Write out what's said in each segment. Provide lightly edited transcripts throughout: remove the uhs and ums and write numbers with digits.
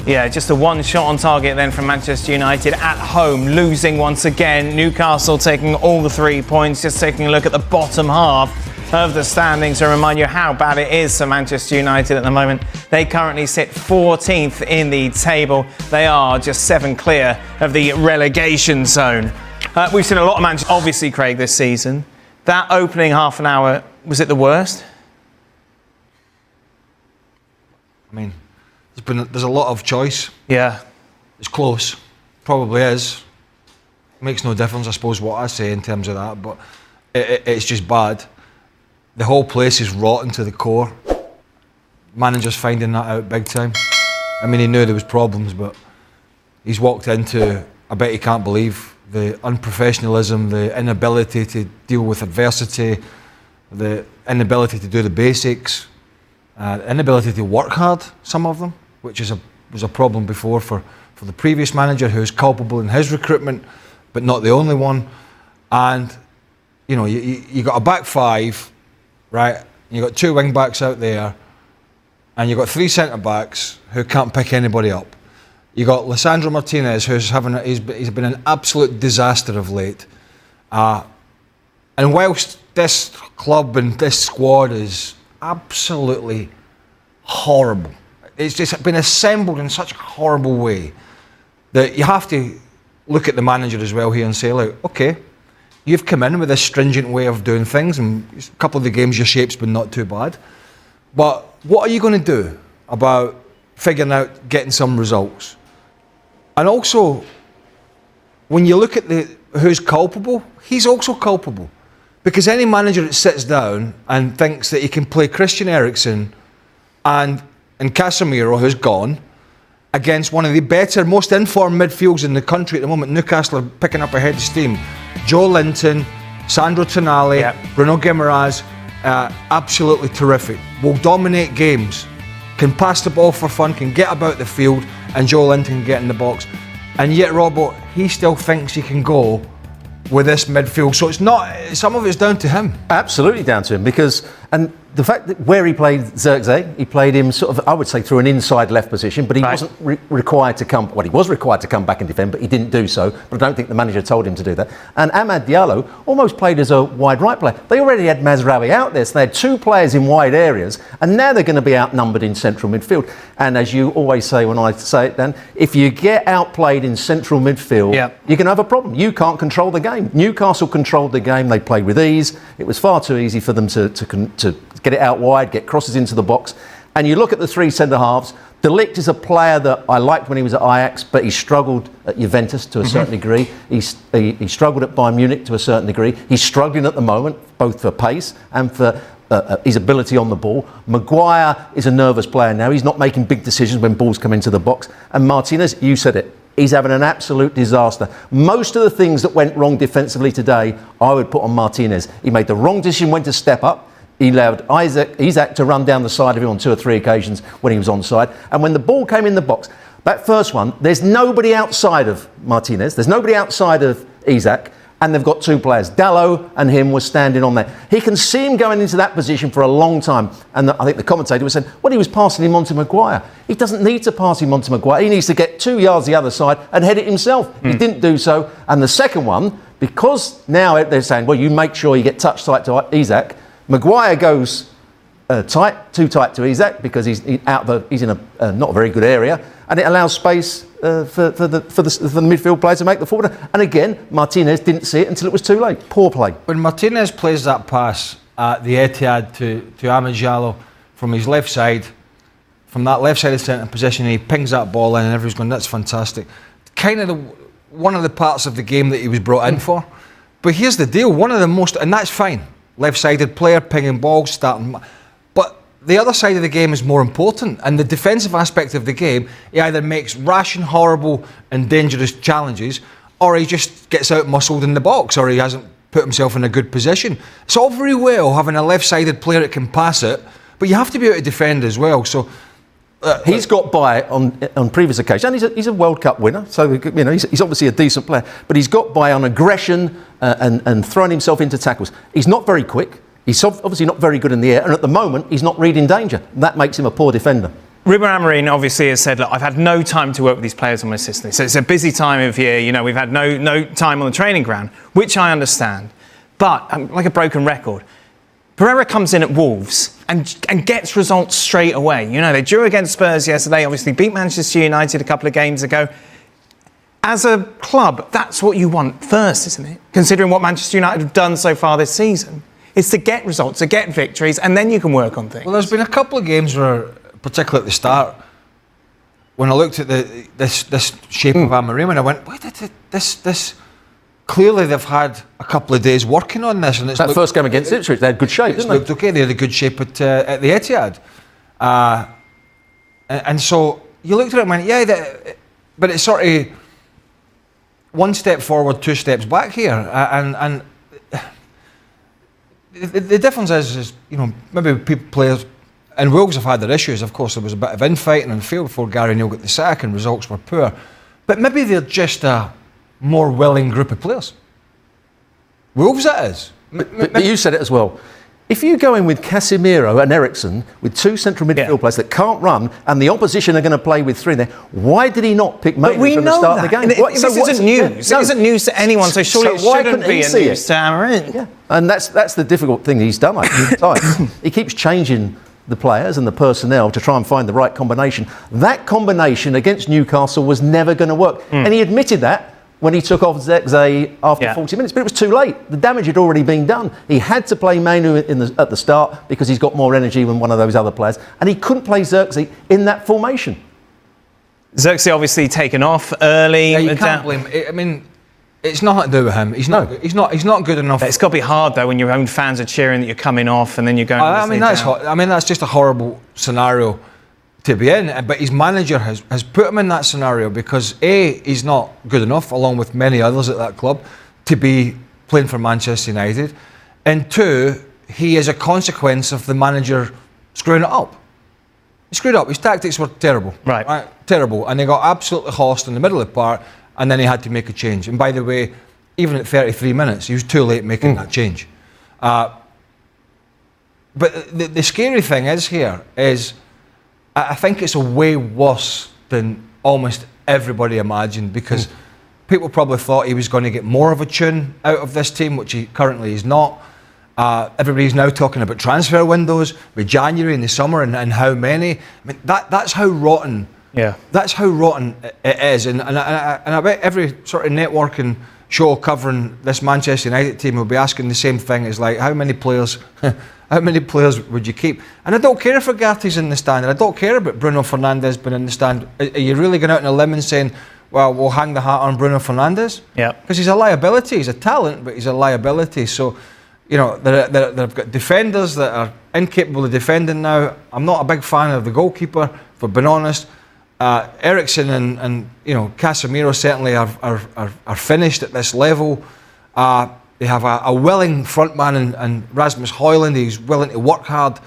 Yeah, just a one shot on target then from Manchester United at home, losing once again. Newcastle taking all the 3 points. Just taking a look at the bottom half of the standings to remind you how bad it is for Manchester United at the moment. They currently sit 14th in the table. They are just 7 clear of the relegation zone. We've seen a lot of Manchester, obviously, Craig, this season. That opening half an hour, was it the worst? I mean, there's a lot of choice. Yeah. It's close. Probably is. Makes no difference, I suppose, what I say in terms of that, but it's just bad. The whole place is rotten to the core. Manager's finding that out big time. I mean, he knew there was problems, but he's walked into, I bet he can't believe, the unprofessionalism, the inability to deal with adversity, the inability to do the basics, inability to work hard, some of them, which was a problem before for the previous manager, who's culpable in his recruitment, but not the only one. And, you know, you got a back five, right? You got 2 wing backs out there, and you got 3 centre backs who can't pick anybody up. You got Lisandro Martinez, who's he's been an absolute disaster of late. And whilst this club and this squad is absolutely horrible, it's just been assembled in such a horrible way that you have to look at the manager as well here and say, look, okay, you've come in with this stringent way of doing things, and a couple of the games your shape's been not too bad. But what are you going to do about figuring out getting some results? And also, when you look at who's culpable, he's also culpable. Because any manager that sits down and thinks that he can play Christian Eriksen and Casemiro, who's gone, against one of the better, most informed midfields in the country at the moment, Newcastle are picking up a head of steam. Joe Linton, Sandro Tonali, Bruno Guimaraes, absolutely terrific. Will dominate games, can pass the ball for fun, can get about the field, and Joe Linton can get in the box. And yet, Robert, he still thinks he can go with this midfield. So it's not, some of it's down to him. Absolutely down to him, because, and the fact that where he played Zirkzee, he played him sort of, I would say, through an inside left position, but he wasn't required to come, well, he was required to come back and defend, but he didn't do so. But I don't think the manager told him to do that. And Amad Diallo almost played as a wide right player. They already had Mazraoui out there, so they had 2 players in wide areas, and now they're going to be outnumbered in central midfield. And as you always say when I say it, Dan, if you get outplayed in central midfield, you're going to have a problem. You can't control the game. Newcastle controlled the game. They played with ease. It was far too easy for them to get it out wide, get crosses into the box. And you look at the 3 centre-halves, De Ligt is a player that I liked when he was at Ajax, but he struggled at Juventus to a certain degree. He struggled at Bayern Munich to a certain degree. He's struggling at the moment, both for pace and for his ability on the ball. Maguire is a nervous player now. He's not making big decisions when balls come into the box. And Martinez, you said it, he's having an absolute disaster. Most of the things that went wrong defensively today, I would put on Martinez. He made the wrong decision when to step up. He allowed Isak to run down the side of him on 2 or 3 occasions when he was onside. And when the ball came in the box, that first one, there's nobody outside of Martinez. There's nobody outside of Isak. And they've got 2 players. Dalot and him were standing on there. He can see him going into that position for a long time. And I think the commentator was saying, well, he was passing him on to Maguire. He doesn't need to pass him on to Maguire. He needs to get 2 yards the other side and head it himself. He didn't do so. And the second one, because now they're saying, well, you make sure you get touch tight to Isak. Maguire goes too tight to Isak because he's in a not a very good area, and it allows space for the midfield players to make the forward. And again, Martinez didn't see it until it was too late. Poor play. When Martinez plays that pass at the Etihad to Amad Diallo from his left side, from that left side of centre position, he pings that ball in, and everyone's going, "That's fantastic." Kind of one of the parts of the game that he was brought in for. But here's the deal: one of the most, and that's fine. Left-sided player, pinging balls, starting. But the other side of the game is more important. And the defensive aspect of the game, he either makes rash and horrible and dangerous challenges, or he just gets out-muscled in the box, or he hasn't put himself in a good position. It's all very well having a left-sided player that can pass it, but you have to be able to defend as well. So he's got by on previous occasions, and he's a World Cup winner, so you know he's obviously a decent player. But he's got by on aggression and throwing himself into tackles. He's not very quick. He's obviously not very good in the air, and at the moment he's not reading danger. That makes him a poor defender. Ruben Amorim obviously has said, look, I've had no time to work with these players on my system. So it's a busy time of year. You know, we've had no time on the training ground, which I understand. But, like a broken record, Pereira comes in at Wolves and gets results straight away. You know, they drew against Spurs yesterday, obviously beat Manchester United a couple of games ago. As a club, that's what you want first, isn't it? Considering what Manchester United have done so far this season. It's to get results, to get victories, and then you can work on things. Well, there's been a couple of games where, particularly at the start, when I looked at this shape of Amorim, and I went, wait, this clearly they've had a couple of days working on this. And it's that first game against Ipswich, they had good shape, didn't they? Looked okay, they had a good shape at the Etihad. And so you looked at it and went, yeah, but it's sort of one step forward, two steps back here. And the difference is, you know, maybe players, and Wolves have had their issues. Of course, there was a bit of infighting on the field before Gary Neal got the sack and results were poor. But maybe they're just a more willing group of players. Wolves, it is. But you said it as well. If you go in with Casemiro and Eriksen, with two central midfield players that can't run, and the opposition are going to play with three there, why did he not pick Maynard from the start of the game? This isn't news. It isn't news to anyone, so surely it shouldn't be a news to Amorim. Yeah. And that's the difficult thing he's done. He keeps changing the players and the personnel to try and find the right combination. That combination against Newcastle was never going to work. And he admitted that when he took off Zirkzee after 40 minutes, but it was too late. The damage had already been done. He had to play Manu at the start because he's got more energy than one of those other players, and he couldn't play Zirkzee in that formation. Zirkzee obviously taken off early. Yeah, you can't blame. I mean, it's nothing to do with him. He's not good enough. It's got to be hard though when your own fans are cheering that you're coming off, and then you're going. That's just a horrible scenario to be in, but his manager has put him in that scenario because A, he's not good enough, along with many others at that club, to be playing for Manchester United, and two, he is a consequence of the manager screwing it up. He screwed up. His tactics were terrible. Right. Terrible, and they got absolutely horsed in the middle of the park, and then he had to make a change. And by the way, even at 33 minutes, he was too late making that change. But the scary thing is I think it's a way worse than almost everybody imagined, because people probably thought he was going to get more of a tune out of this team, which he currently is not. Everybody's now talking about transfer windows with January and the summer and how many. I mean, that's how rotten. Yeah. That's how rotten it is, and I bet every sort of networking show covering this Manchester United team will be asking the same thing. It's like, how many players would you keep? And I don't care if Ugati's in the stand, and I don't care about Bruno Fernandes being in the stand. Are you really going out on a limb and saying, well, we'll hang the hat on Bruno Fernandes? Yeah. Because he's a liability. He's a talent, but he's a liability. So, you know, they've got defenders that are incapable of defending now. I'm not a big fan of the goalkeeper, for being honest. Eriksen and you know, Casemiro certainly are finished at this level. They have a willing frontman and Rasmus Højlund. He's willing to work hard,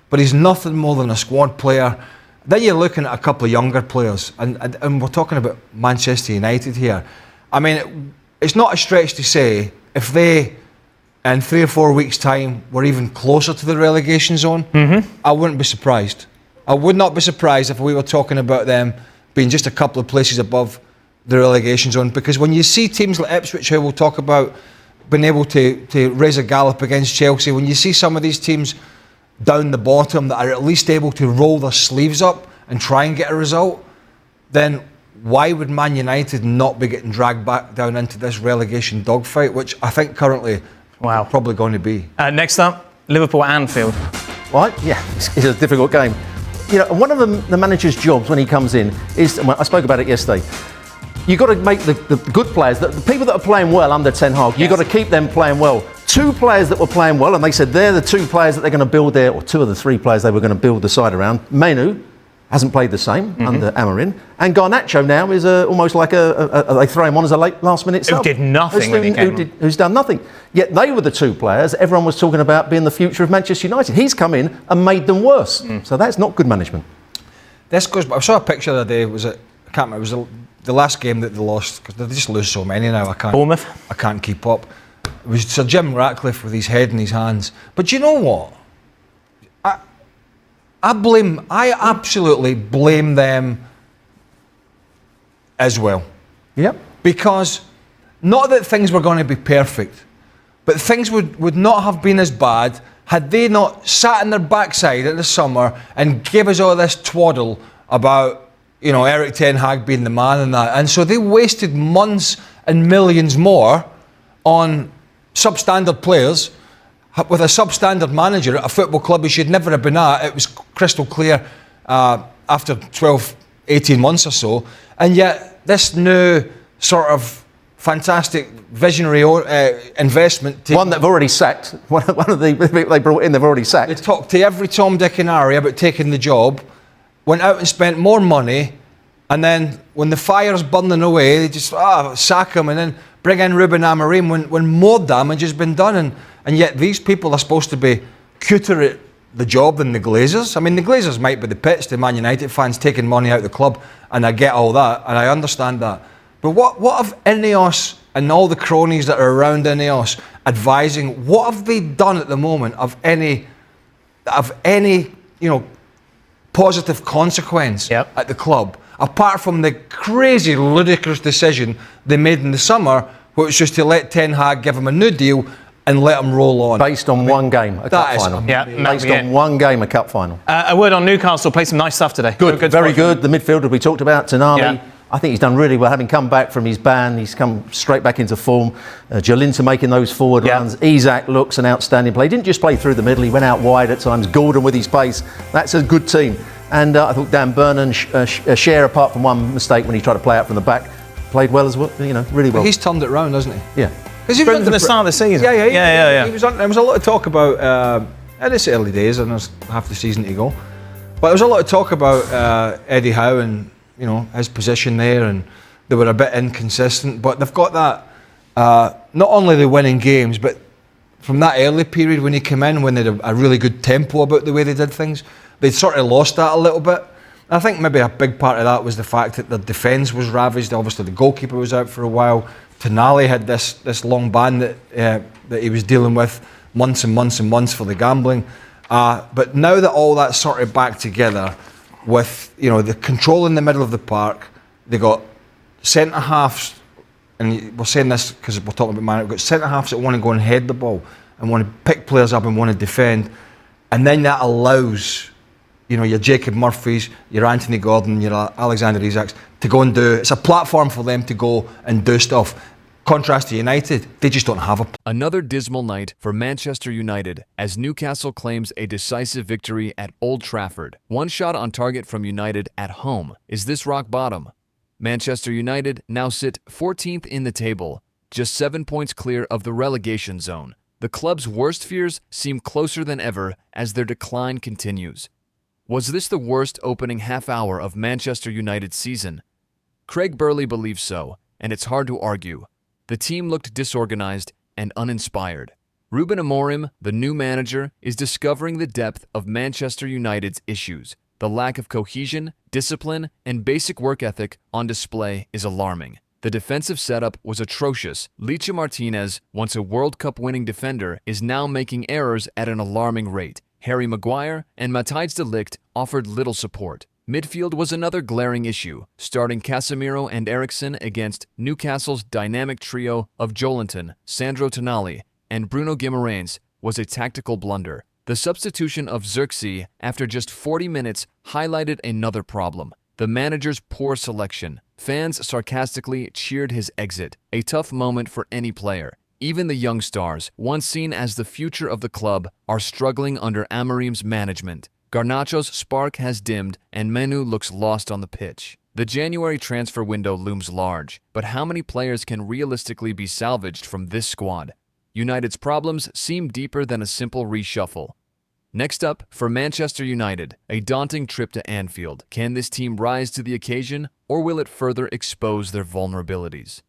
but he's nothing more than a squad player. Then you're looking at a couple of younger players, and we're talking about Manchester United here. I mean, it's not a stretch to say if they, in 3 or 4 weeks' time, were even closer to the relegation zone, I wouldn't be surprised. I would not be surprised if we were talking about them being just a couple of places above the relegation zone, because when you see teams like Ipswich, who we'll talk about, being able to raise a gallop against Chelsea, when you see some of these teams down the bottom that are at least able to roll their sleeves up and try and get a result, then why would Man United not be getting dragged back down into this relegation dogfight, which I think currently probably going to be. Next up, Liverpool Anfield. Right, yeah, it's a difficult game. You know, one of the manager's jobs when he comes in is, I spoke about it yesterday, you've got to make the good players, the people that are playing well under Ten Hag, you've got to keep them playing well. 2 players that were playing well, and they said they're the 2 players that they're going to build or 2 of the 3 players they were going to build the side around. Manu hasn't played the same under Amorim, and Garnacho now is almost like they throw him on as a last-minute sub. Who did nothing when he came on. Who's done nothing. Yet they were the 2 players everyone was talking about being the future of Manchester United. He's come in and made them worse. So that's not good management. This goes. I saw a picture the other day. I can't remember. It was the last game that they lost, because they just lose so many now. Bournemouth. I can't keep up. It was Sir Jim Ratcliffe with his head in his hands. But you know what? I absolutely blame them as well. Yep. Because not that things were going to be perfect, but things would not have been as bad had they not sat in their backside in the summer and gave us all this twaddle about, Eric Ten Hag being the man and that. And so they wasted months and millions more on substandard players with a substandard manager at a football club he should never have been at. It was crystal clear after 12, 18 months or so. And yet this new sort of fantastic visionary investment. One that they've already sacked. One of the people they brought in, they've already sacked. They talked to every Tom, Dick and Harry about taking the job, went out and spent more money, and then when the fire's burning away, they just sack him and then bring in Ruben Amorim when more damage has been done. And yet these people are supposed to be cuter at the job than the Glazers. I mean, the Glazers might be the pits to Man United fans taking money out of the club, and I get all that, and I understand that. But what have Ineos and all the cronies that are around Ineos advising, what have they done at the moment of any positive consequence at the club, apart from the crazy, ludicrous decision they made in the summer, which was just to let Ten Hag give him a new deal and let him roll on. Based on one game, a cup final. Based on one game, a cup final. A word on Newcastle, played some nice stuff today. Good, very good. The midfielder we talked about, Tonali. I think he's done really well, having come back from his ban. He's come straight back into form. Jolinton making those forward runs. Isak looks an outstanding play. He didn't just play through the middle, he went out wide at times. Gordon with his pace. That's a good team. And I thought Dan Burn Share, apart from one mistake when he tried to play out from the back, played well as well, really well. But he's turned it round, hasn't he? Yeah. From the start of the season. Yeah. There was a lot of talk about, and it's early days and there's half the season to go, but there was a lot of talk about Eddie Howe and his position there, and they were a bit inconsistent, but they've got that, not only the winning games, but from that early period when he came in, when they had a really good tempo about the way they did things, they'd sort of lost that a little bit. I think maybe a big part of that was the fact that their defence was ravaged. Obviously the goalkeeper was out for a while. Tonali had this long ban that he was dealing with months and months and months for the gambling. But now that all that's sort of back together, with the control in the middle of the park, they got centre halves, and we're saying this because we're talking about Man United. We've got centre halves that want to go and head the ball and want to pick players up and want to defend, and then that allows your Jacob Murphys, your Anthony Gordon, your Alexander Isaks to go and do. It's a platform for them to go and do stuff. Contrast to United, they just don't have a. Another dismal night for Manchester United as Newcastle claims a decisive victory at Old Trafford. One shot on target from United at home. Is this rock bottom? Manchester United now sit 14th in the table, just 7 points clear of the relegation zone. The club's worst fears seem closer than ever as their decline continues. Was this the worst opening half hour of Manchester United's season? Craig Burley believes so, and it's hard to argue. The team looked disorganized and uninspired. Ruben Amorim, the new manager, is discovering the depth of Manchester United's issues. The lack of cohesion, discipline, and basic work ethic on display is alarming. The defensive setup was atrocious. Licha Martinez, once a World Cup winning defender, is now making errors at an alarming rate. Harry Maguire and Matthijs de Ligt offered little support. Midfield was another glaring issue, starting Casemiro and Eriksen against Newcastle's dynamic trio of Jolinton, Sandro Tonali, and Bruno Guimaraes was a tactical blunder. The substitution of Xerxes after just 40 minutes highlighted another problem: the manager's poor selection. Fans sarcastically cheered his exit, a tough moment for any player. Even the young stars, once seen as the future of the club, are struggling under Amorim's management. Garnacho's spark has dimmed and Menu looks lost on the pitch. The January transfer window looms large, but how many players can realistically be salvaged from this squad? United's problems seem deeper than a simple reshuffle. Next up, for Manchester United, a daunting trip to Anfield. Can this team rise to the occasion, or will it further expose their vulnerabilities?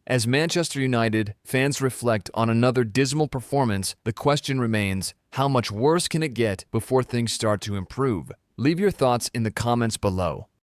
As Manchester United fans reflect on another dismal performance, the question remains, how much worse can it get before things start to improve? Leave your thoughts in the comments below.